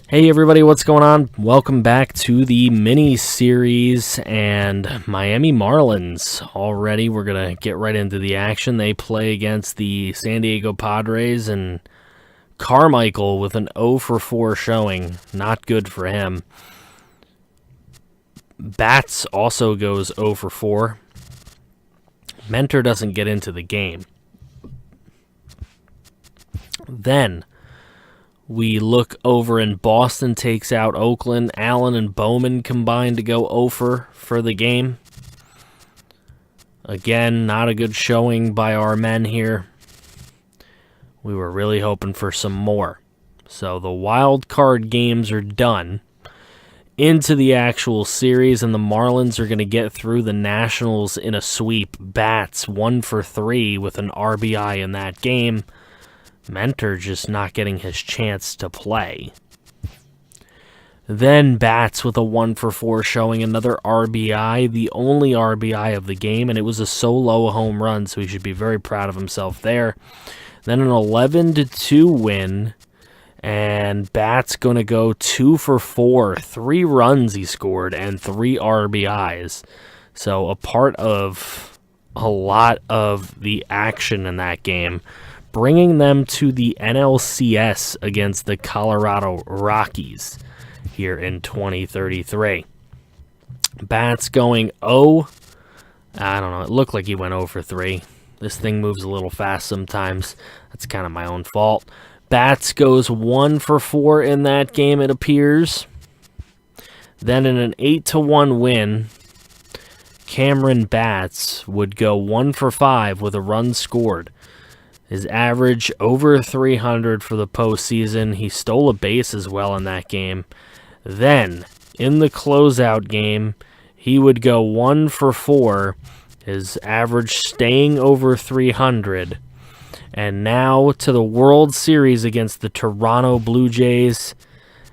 Hey everybody, what's going on? Welcome back to the mini-series and Miami Marlins. Already, we're going to get right into the action. They play against the San Diego Padres, and Carmichael with an 0 for 4 showing. Not good for him. Bats also goes 0 for 4. Mentor doesn't get into the game. Then we look over and Boston takes out Oakland. Allen and Bowman combined to go 0 for the game. Again, not a good showing by our men here. We were really hoping for some more. So the wild card games are done. Into the actual series, and the Marlins are going to get through the Nationals in a sweep. Bats 1 for 3 with an RBI in that game. Mentor just not getting his chance to play. Then Bats with a 1 for 4 showing, another RBI, the only RBI of the game, and it was a solo home run, so he should be very proud of himself there. Then an 11-2 win, and Bats going to go 2 for 4. 3 runs he scored and 3 RBIs. So a part of a lot of the action in that game, bringing them to the NLCS against the Colorado Rockies here in 2033. Bats going 0. I don't know. It looked like he went 0 for 3. This thing moves a little fast sometimes. That's kind of my own fault. Bats goes 1 for 4 in that game, it appears. Then in an 8-1 win, Cameron Bats would go 1 for 5 with a run scored. His average over 300 for the postseason. He stole a base as well in that game. Then, in the closeout game, he would go 1 for 4. His average staying over 300. And now to the World Series against the Toronto Blue Jays,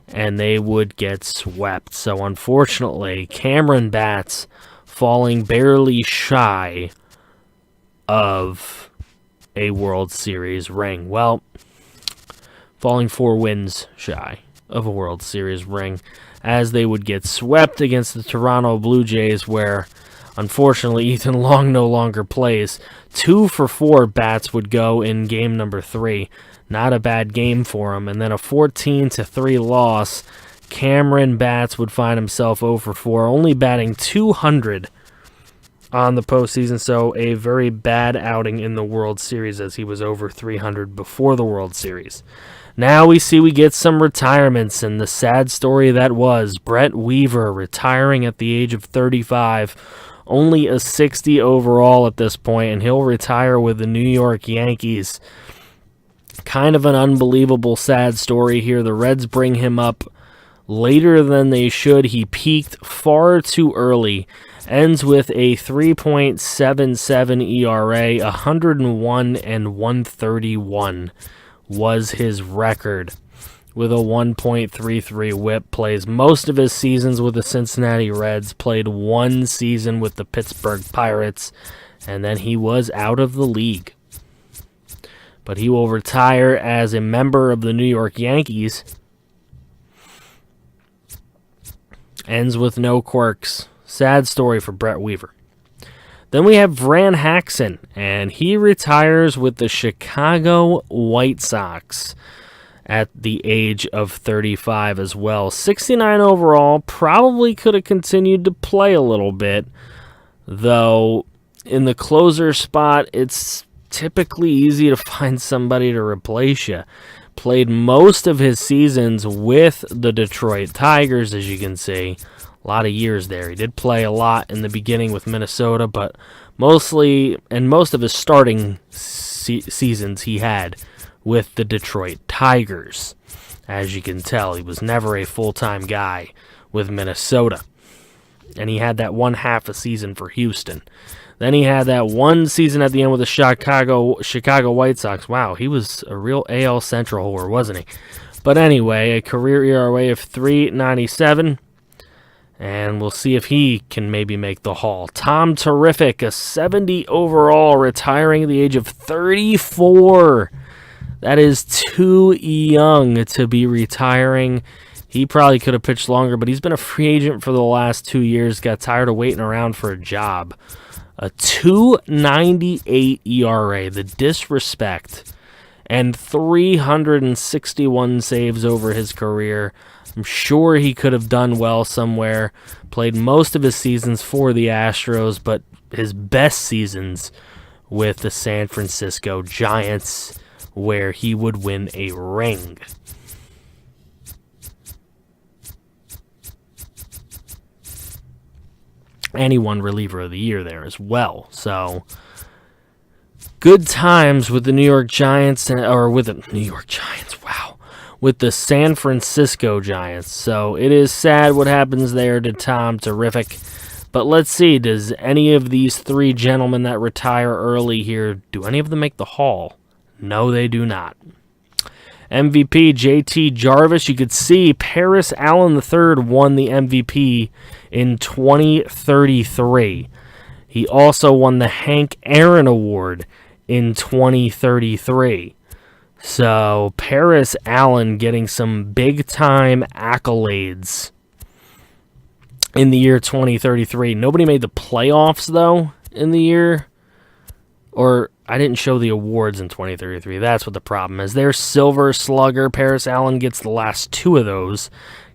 and they would get swept. So unfortunately, Cameron Bats falling barely shy of a World Series ring. Well, falling 4 wins shy of a World Series ring, as they would get swept against the Toronto Blue Jays, where unfortunately Ethan Long no longer plays. 2 for 4 Bats would go in game number 3. Not a bad game for him. And then a 14-3 loss. Cameron Bats would find himself 0 for 4, only batting 200 on the postseason, so a very bad outing in the World Series, as he was over 300 before the World Series. Now we get some retirements, and the sad story that was Brett Weaver retiring at the age of 35, only a 60 overall at this point, and he'll retire with the New York Yankees. Kind of an unbelievable sad story here. The Reds bring him up later than they should. He peaked far too early. Ends with a 3.77 ERA, 101 and 131 was his record, with a 1.33 whip. Plays most of his seasons with the Cincinnati Reds, played 1 season with the Pittsburgh Pirates, and then he was out of the league. But he will retire as a member of the New York Yankees. Ends with no quirks. Sad story for Brett Weaver. Then we have Vran Haxon, and he retires with the Chicago White Sox at the age of 35 as well. 69 overall, probably could have continued to play a little bit, though in the closer spot, it's typically easy to find somebody to replace you. Played most of his seasons with the Detroit Tigers, as you can see. A lot of years there. He did play a lot in the beginning with Minnesota, but most of his starting seasons he had with the Detroit Tigers. As you can tell, he was never a full-time guy with Minnesota. And he had that 1/2 a season for Houston. Then he had that 1 season at the end with the Chicago White Sox. Wow, he was a real AL Central whore, wasn't he? But anyway, a career ERA of 3.97. And we'll see if he can maybe make the haul. Tom Terrific, a 70 overall, retiring at the age of 34. That is too young to be retiring He probably could have pitched longer, but he's been a free agent for the last 2 years. Got tired of waiting around for a job. A 2.98 ERA, the disrespect, and 361 saves over his career. I'm sure he could have done well somewhere. Played most of his seasons for the Astros, but his best seasons with the San Francisco Giants, where he would win a ring. And he won reliever of the year there as well. So, good times with the New York Giants, or with the New York Giants, wow. With the San Francisco Giants. So, it is sad what happens there to Tom. Terrific. But let's see, does any of these three gentlemen that retire early here, do any of them make the Hall? No, they do not. MVP, JT Jarvis. You could see Paris Allen III won the MVP in 2033. He also won the Hank Aaron Award in 2033. So, Paris Allen getting some big-time accolades in the year 2033. Nobody made the playoffs, though, in the year. Or, I didn't show the awards in 2033. That's what the problem is. There's Silver Slugger. Paris Allen gets the last two of those.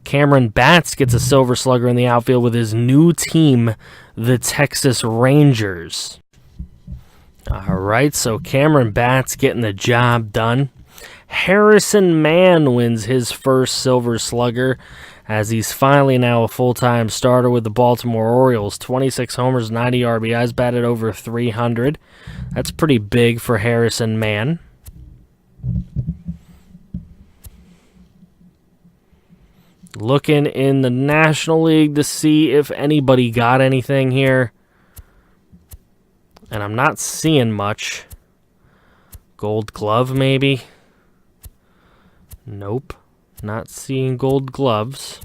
Cameron Batts gets a Silver Slugger in the outfield with his new team, the Texas Rangers. All right, so Cameron Batts getting the job done. Harrison Mann wins his first Silver Slugger, as he's finally now a full-time starter with the Baltimore Orioles. 26 homers, 90 RBIs, batted over 300. That's pretty big for Harrison Mann. Looking in the National League to see if anybody got anything here. And I'm not seeing much. Gold Glove, maybe? Nope. Not seeing Gold Gloves.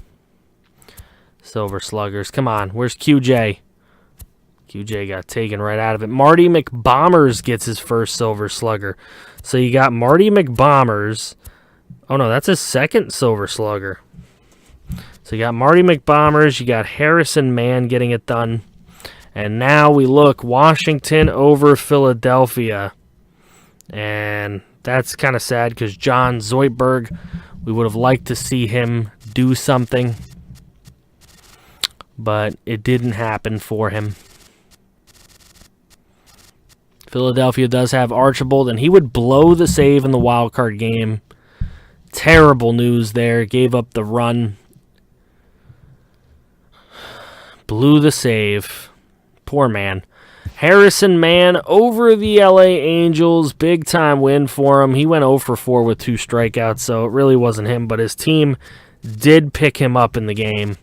Silver Sluggers. Come on. Where's QJ? QJ got taken right out of it. Marty McBombers gets his first Silver Slugger. So you got Marty McBombers. Oh, no. That's his second Silver Slugger. So you got Marty McBombers. You got Harrison Mann getting it done. And now we look. Washington over Philadelphia. And that's kind of sad because John Zoidberg, we would have liked to see him do something, but it didn't happen for him. Philadelphia does have Archibald, and he would blow the save in the wild card game. Terrible news there. Gave up the run. Blew the save. Poor man. Harrison Mann over the LA Angels. Big time win for him. He went 0 for 4 with 2 strikeouts, so it really wasn't him, but his team did pick him up in the game.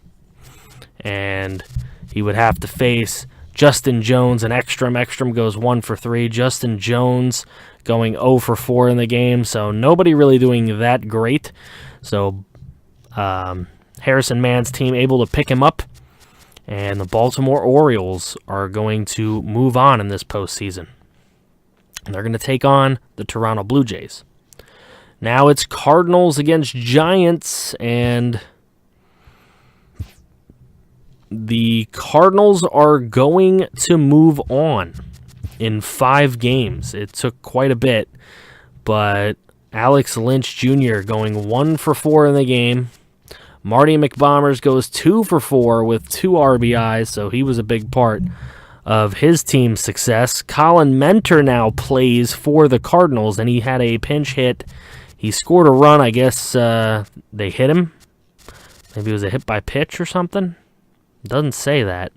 And he would have to face Justin Jones and Ekstrom. Ekstrom goes 1 for 3. Justin Jones going 0 for 4 in the game, so nobody really doing that great. So Harrison Mann's team able to pick him up. And the Baltimore Orioles are going to move on in this postseason. And they're going to take on the Toronto Blue Jays. Now it's Cardinals against Giants, and the Cardinals are going to move on in 5 games. It took quite a bit, but Alex Lynch Jr. going 1 for 4 in the game. Marty McBombers goes 2 for 4 with 2 RBIs, so he was a big part of his team's success. Colin Mentor now plays for the Cardinals, and he had a pinch hit. He scored a run. I guess they hit him. Maybe it was a hit by pitch or something. Doesn't say that.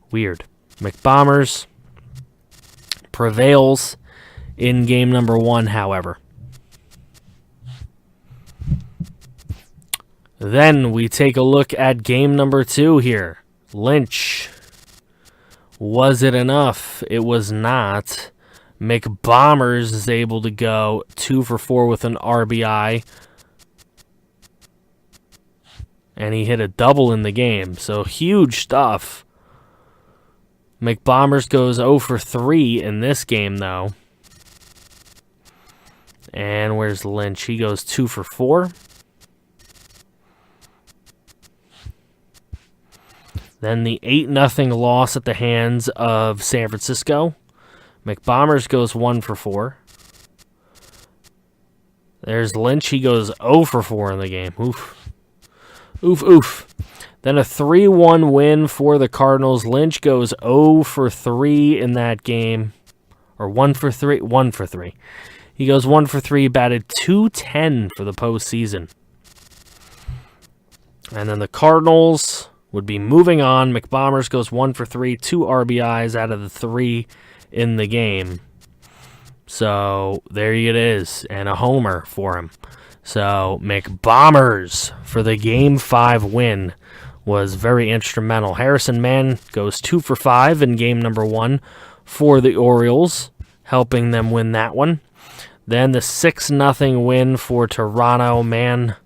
Weird. McBombers prevails in game number 1, however. Then we take a look at game number 2 here. Lynch. Was it enough? It was not. McBombers is able to go 2 for 4 with an RBI. And he hit a double in the game. So huge stuff. McBombers goes 0 for 3 in this game, though. And where's Lynch? He goes 2 for 4. Then the 8-0 loss at the hands of San Francisco. McBombers goes 1 for 4. There's Lynch. He goes 0 for 4 in the game. Oof. Oof, oof. Then a 3-1 win for the Cardinals. Lynch goes 0 for 3 in that game. Or 1 for 3? 1 for 3. He goes 1 for 3, batted .210 for the postseason. And then the Cardinals would be moving on. McBombers goes 1 for 3, 2 RBIs out of the 3 in the game. So there it is, and a homer for him. So McBombers for the Game 5 win was very instrumental. Harrison Mann goes 2 for 5 in game number 1 for the Orioles, helping them win that one. Then the 6-0 win for Toronto. Mann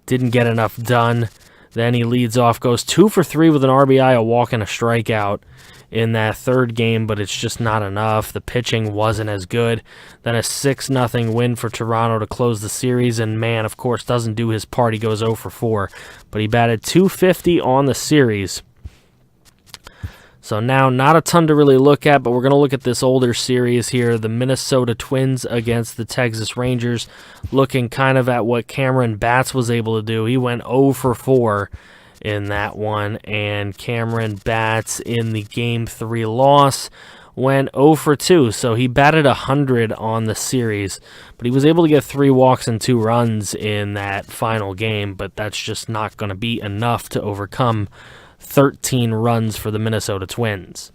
didn't get enough done. Then he leads off, goes 2 for 3 with an RBI, a walk, and a strikeout in that third game, but it's just not enough. The pitching wasn't as good. Then a 6-0 win for Toronto to close the series, and Mann, of course, doesn't do his part. He goes 0 for 4, but he batted .250 on the series. So now, not a ton to really look at, but we're going to look at this older series here. The Minnesota Twins against the Texas Rangers, looking kind of at what Cameron Batts was able to do. He went 0 for 4 in that one, and Cameron Batts in the Game 3 loss went 0 for 2. So he batted 100 on the series, but he was able to get 3 walks and 2 runs in that final game, but that's just not going to be enough to overcome 13 runs for the Minnesota Twins.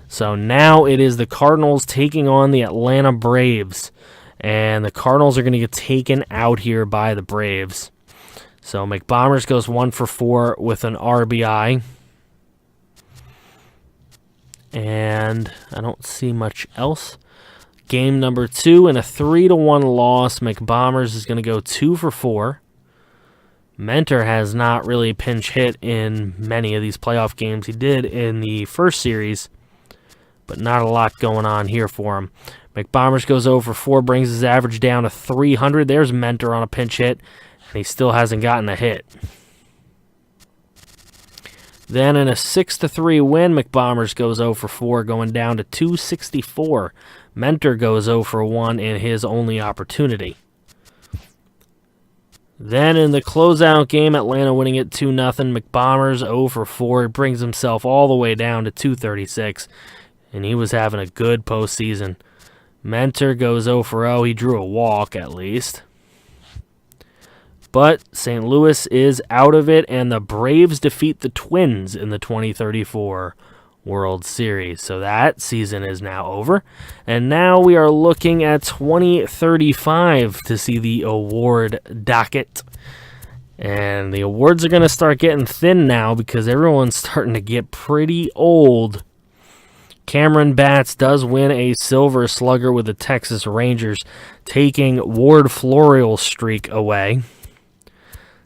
So now it is the Cardinals taking on the Atlanta Braves, and the Cardinals are going to get taken out here by the Braves. So McBombers goes 1 for 4 with an RBI, and I don't see much else. Game number 2 in a 3-1 loss. McBombers is going to go 2 for 4. Mentor has not really pinch hit in many of these playoff games. He did in the first series, but not a lot going on here for him. McBombers goes 0 for 4, brings his average down to 300. There's Mentor on a pinch hit, and he still hasn't gotten a hit. Then in a 6-3 win, McBombers goes 0 for 4, going down to 264. Mentor goes 0 for 1 in his only opportunity. Then in the closeout game, Atlanta winning it 2-0. McBombers 0 for 4. He brings himself all the way down to 236, and he was having a good postseason. Mentor goes 0 for 0. He drew a walk at least. But St. Louis is out of it, and the Braves defeat the Twins in the 2034 World Series. So that season is now over. And now we are looking at 2035 to see the award docket. And the awards are going to start getting thin now because everyone's starting to get pretty old. Cameron Batts does win a Silver Slugger with the Texas Rangers, taking Ward Florial's streak away.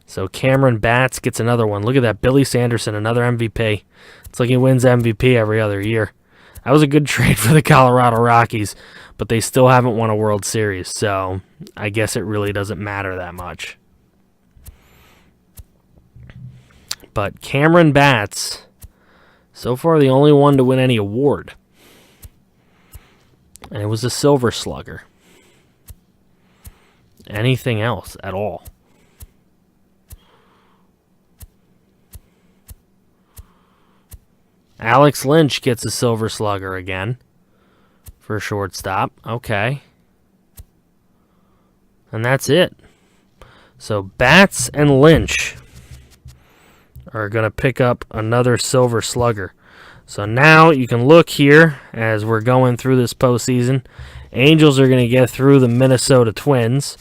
So Cameron Batts gets another one. Look at that. Billy Sanderson, another MVP. It's like he wins MVP every other year. That was a good trade for the Colorado Rockies, but they still haven't won a World Series, so I guess it really doesn't matter that much. But Cameron Batts, so far the only one to win any award. And it was a Silver Slugger. Anything else at all? Alex Lynch gets a Silver Slugger again for shortstop. Okay. And that's it. So Batts and Lynch are going to pick up another Silver Slugger. So now you can look here as we're going through this postseason. Angels are going to get through the Minnesota Twins.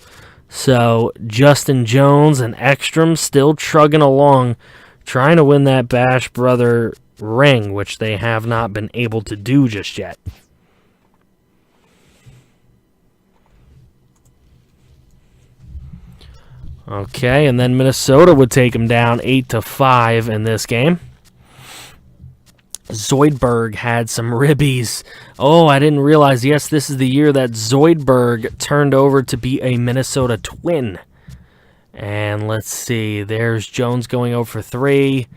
So Justin Jones and Ekstrom still trugging along, trying to win that Bash Brother ring, which they have not been able to do just yet. Okay, and then Minnesota would take them down 8-5 in this game. Zoidberg had some ribbies. Oh, I didn't realize. Yes, this is the year that Zoidberg turned over to be a Minnesota Twin. And let's see. There's Jones going 0 for 3.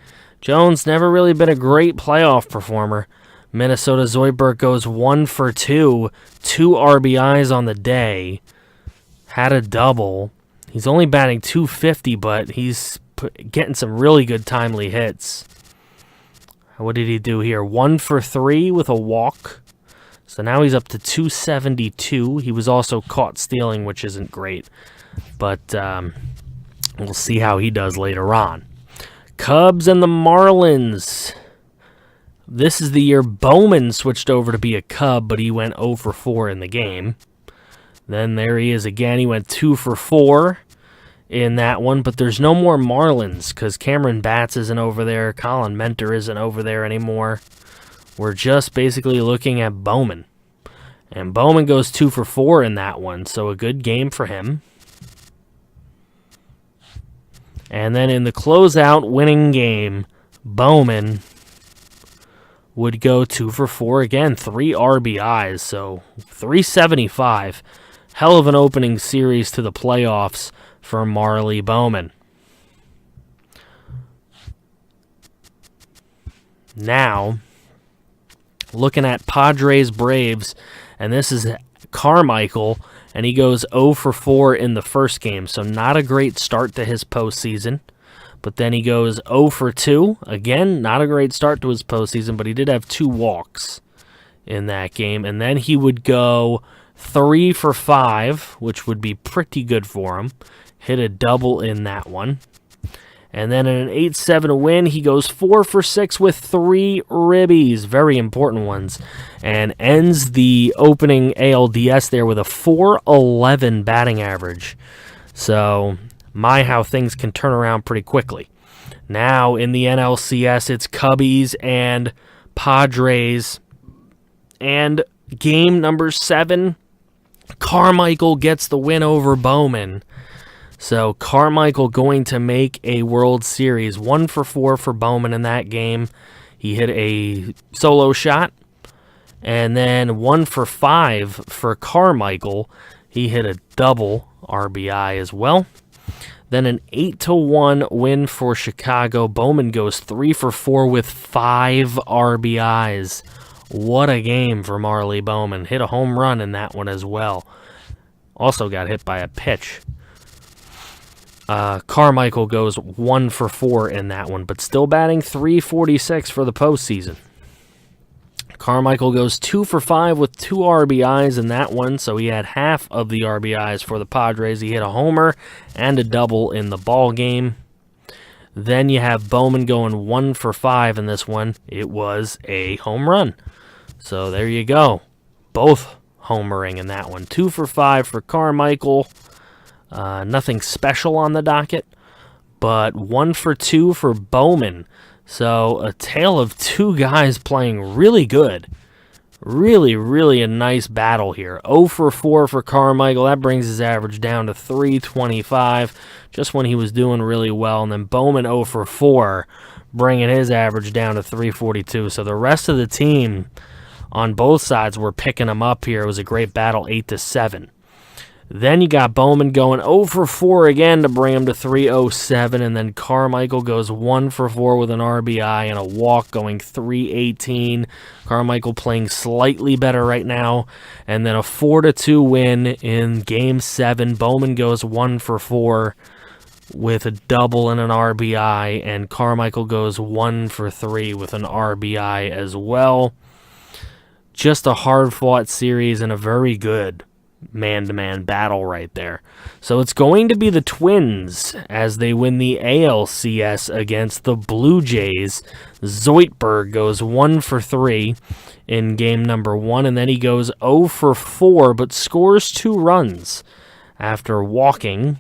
Jones never really been a great playoff performer. Minnesota Zoidberg goes 1 for 2, 2 RBIs on the day, had a double. He's only batting .250, but he's getting some really good timely hits. What did he do here? 1 for 3 with a walk. So now he's up to .272. He was also caught stealing, which isn't great. But we'll see how he does later on. Cubs and the Marlins. This is the year Bowman switched over to be a Cub, but he went 0 for 4 in the game. Then there he is again. He went 2 for 4 in that one, but there's no more Marlins because Cameron Batts isn't over there. Colin Mentor isn't over there anymore. We're just basically looking at Bowman. And Bowman goes 2 for 4 in that one, so a good game for him. And then in the closeout winning game, Bowman would go 2 for 4 again, 3 RBIs, so 375. Hell of an opening series to the playoffs for Marley Bowman. Now, looking at Padres Braves, and this is Carmichael, and he goes 0 for 4 in the first game, so not a great start to his postseason. But then he goes 0 for 2. Again, not a great start to his postseason, but he did have 2 walks in that game. And then he would go 3 for 5, which would be pretty good for him. Hit a double in that one. And then in an 8-7 win, he goes 4 for 6 with 3 ribbies, very important ones, and ends the opening ALDS there with a .411 batting average. So, how things can turn around pretty quickly. Now, in the NLCS, it's Cubbies and Padres. And game number 7, Carmichael gets the win over Bowman. So Carmichael going to make a World Series. 1 for 4 for Bowman in that game. He hit a solo shot. And then 1 for 5 for Carmichael. He hit a double RBI as well. Then an 8-1 win for Chicago. Bowman goes 3 for 4 with 5 RBIs. What a game for Marley Bowman. Hit a home run in that one as well. Also got hit by a pitch. Carmichael goes 1 for 4 in that one, but still batting .346 for the postseason. Carmichael goes 2 for 5 with 2 RBIs in that one, so he had half of the RBIs for the Padres. He hit a homer and a double in the ball game. Then you have Bowman going 1 for 5 in this one. It was a home run. So there you go. Both homering in that one. 2 for 5 for Carmichael. Nothing special on the docket, but 1 for 2 for Bowman. So a tale of 2 guys playing really good. Really, really a nice battle here. 0 for 4 for Carmichael. That brings his average down to .325, just when he was doing really well. And then Bowman 0 for 4, bringing his average down to .342. So the rest of the team on both sides were picking him up here. It was a great battle, 8-7. Then you got Bowman going 0 for 4 again to bring him to .307, and then Carmichael goes 1 for 4 with an RBI and a walk, going .318. Carmichael playing slightly better right now, and then a 4-2 win in Game 7. Bowman goes 1 for 4 with a double and an RBI, and Carmichael goes 1 for 3 with an RBI as well. Just a hard-fought series and a very good man-to-man battle right there. So it's going to be the Twins as they win the ALCS against the Blue Jays. Zoidberg goes 1 for 3 in game number 1, and then he goes 0 for 4, but scores 2 runs after walking.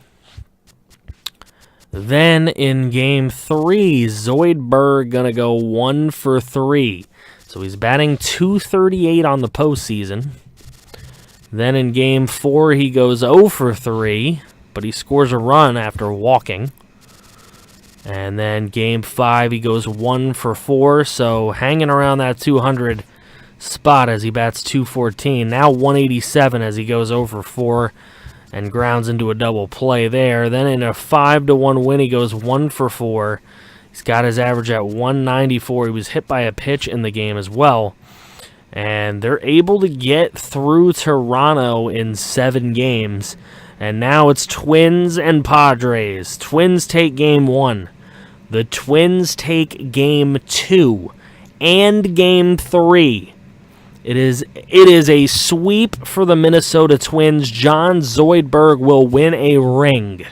Then in game 3, Zoidberg gonna go 1 for 3. So he's batting .238 on the postseason. Then in Game 4, he goes 0 for 3, but he scores a run after walking. And then Game 5, he goes 1 for 4, so hanging around that 200 spot as he bats .214. Now 187 as he goes 0 for 4 and grounds into a double play there. Then in a 5-1 win, he goes 1 for 4 He's got his average at 194. He was hit by a pitch in the game as well. And they're able to get through Toronto in 7 games. And now it's Twins and Padres. Twins take game 1. The Twins take game 2 and game 3. It is a sweep for the Minnesota Twins. John Zoidberg will win a ring.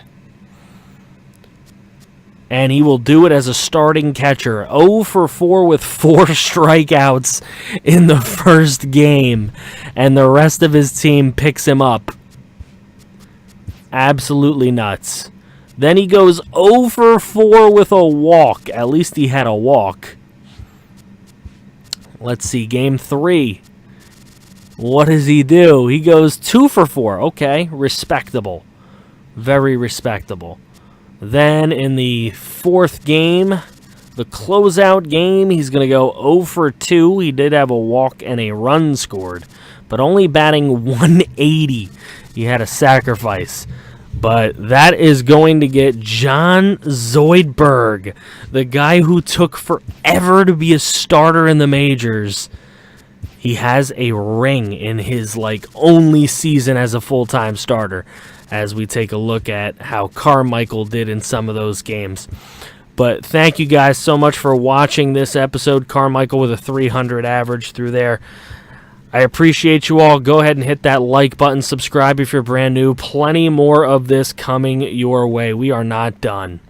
And he will do it as a starting catcher. 0 for 4 with 4 strikeouts in the first game. And the rest of his team picks him up. Absolutely nuts. Then he goes 0 for 4 with a walk. At least he had a walk. Let's see, game 3. What does he do? He goes 2 for 4. Okay, respectable. Very respectable. Then in the 4th game, the closeout game, he's going to go 0 for 2. He did have a walk and a run scored, but only batting 180. He had a sacrifice. But that is going to get John Zoidberg, the guy who took forever to be a starter in the majors. He has a ring in his only season as a full-time starter, as we take a look at how Carmichael did in some of those games. But thank you guys so much for watching this episode. Carmichael with a 300 average through there. I appreciate you all. Go ahead and hit that like button. Subscribe if you're brand new. Plenty more of this coming your way. We are not done.